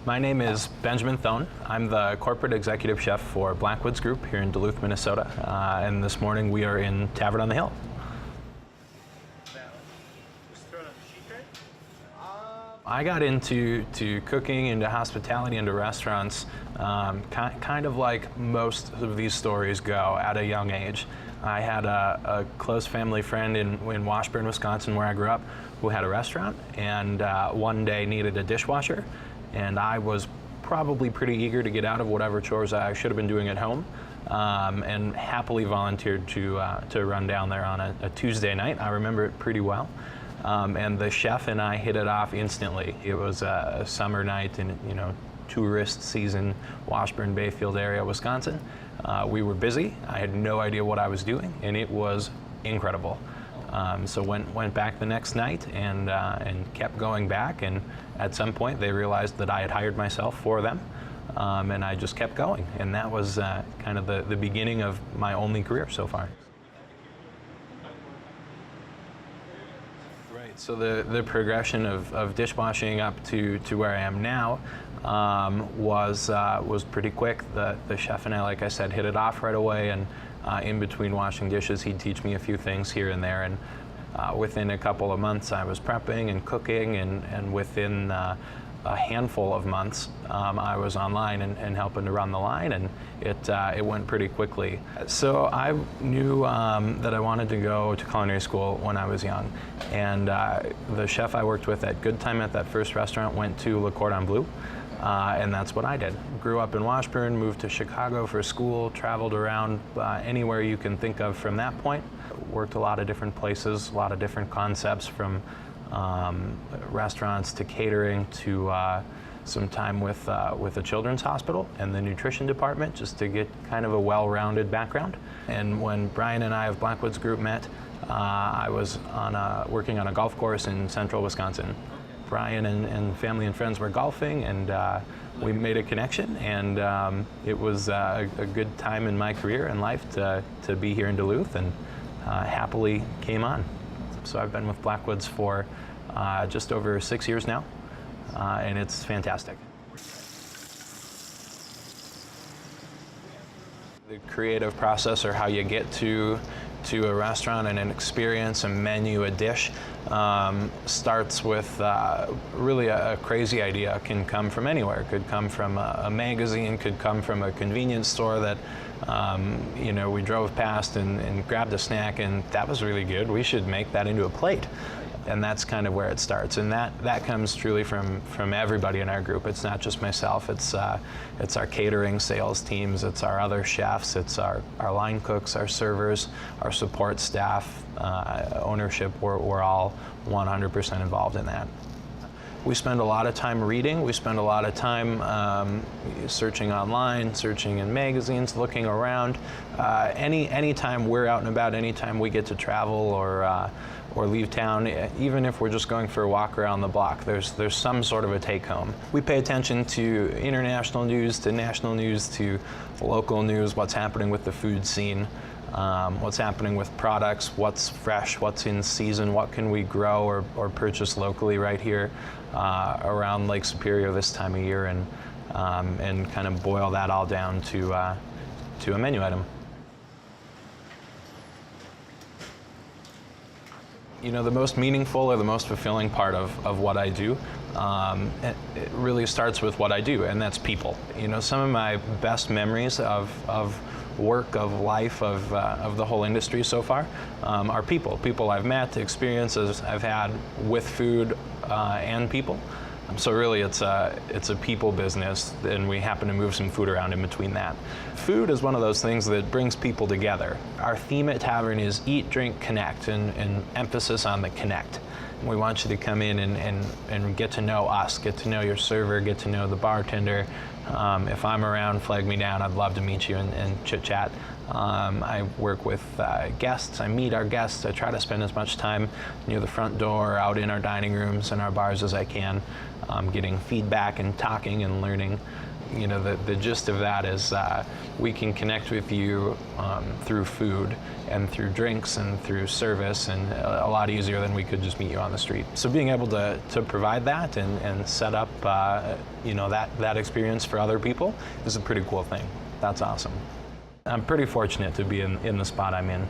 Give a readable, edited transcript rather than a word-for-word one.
My name is Benjamin Thoen. I'm the corporate executive chef for Blackwoods Group here in Duluth, Minnesota. And this morning we are in Tavern on the Hill. I got into cooking, into hospitality, into restaurants, kind of like most of these stories go, at a young age. I had a close family friend in Washburn, Wisconsin, where I grew up, who had a restaurant, and one day needed a dishwasher, and I was probably pretty eager to get out of whatever chores I should have been doing at home, and happily volunteered to run down there on a Tuesday night. I remember it pretty well. And the chef and I hit it off instantly. It was a summer night in, tourist season, Washburn, Bayfield area, Wisconsin. We were busy. I had no idea what I was doing, and it was incredible. So went back the next night and kept going back. And at some point, they realized that I had hired myself for them, and I just kept going. And that was kind of the beginning of my only career so far. So the progression of dishwashing up to where I am now was pretty quick. The chef and I, like I said, hit it off right away, and in between washing dishes, he'd teach me a few things here and there. And within a couple of months, I was prepping and cooking, and within a handful of months, I was online and helping to run the line, and it went pretty quickly. So I knew that I wanted to go to culinary school when I was young, and the chef I worked with at Good Time at that first restaurant went to Le Cordon Bleu, and that's what I did. Grew up in Washburn, moved to Chicago for school, traveled around anywhere you can think of from that point. Worked a lot of different places, a lot of different concepts, from restaurants to catering to some time with a children's hospital and the nutrition department, just to get kind of a well-rounded background. And when Brian and I of Blackwoods Group met, I was working on a golf course in central Wisconsin. Brian and family and friends were golfing, and we made a connection, and it was a good time in my career and life to be here in Duluth, and happily came on. So I've been with Blackwoods for just over 6 years now, and it's fantastic. The creative process, or how you get to a restaurant and an experience, a menu, a dish, starts with really a crazy idea. It can come from anywhere. It could come from a magazine, could come from a convenience store that we drove past and grabbed a snack, and that was really good. We should make that into a plate. And that's kind of where it starts. And that comes truly from everybody in our group. It's not just myself. It's our catering sales teams. It's our other chefs. It's our line cooks, our servers, our support staff, ownership. We're all 100% involved in that. We spend a lot of time reading. We spend a lot of time searching online, searching in magazines, looking around. Any time we're out and about, anytime we get to travel or leave town, even if we're just going for a walk around the block, there's some sort of a take-home. We pay attention to international news, to national news, to local news, what's happening with the food scene, what's happening with products, what's fresh, what's in season, what can we grow or purchase locally right here around Lake Superior this time of year, and kind of boil that all down to a menu item. The most meaningful or the most fulfilling part of what I do, it really starts with what I do, and that's people. Some of my best memories of work, of life, of the whole industry so far are people I've met, experiences I've had with food and people. So really it's a people business, and we happen to move some food around in between that. Food is one of those things that brings people together. Our theme at Tavern is eat, drink, connect, and emphasis on the connect. We want you to come in and get to know us, get to know your server, get to know the bartender. If I'm around, flag me down. I'd love to meet you and chit-chat. I work with guests. I meet our guests. I try to spend as much time near the front door, out in our dining rooms and our bars as I can, getting feedback and talking and learning. the gist of that is we can connect with you through food and through drinks and through service, and a lot easier than we could just meet you on the street. So being able to provide that and set up that experience for other people is a pretty cool thing. That's awesome. I'm pretty fortunate to be in the spot I'm in.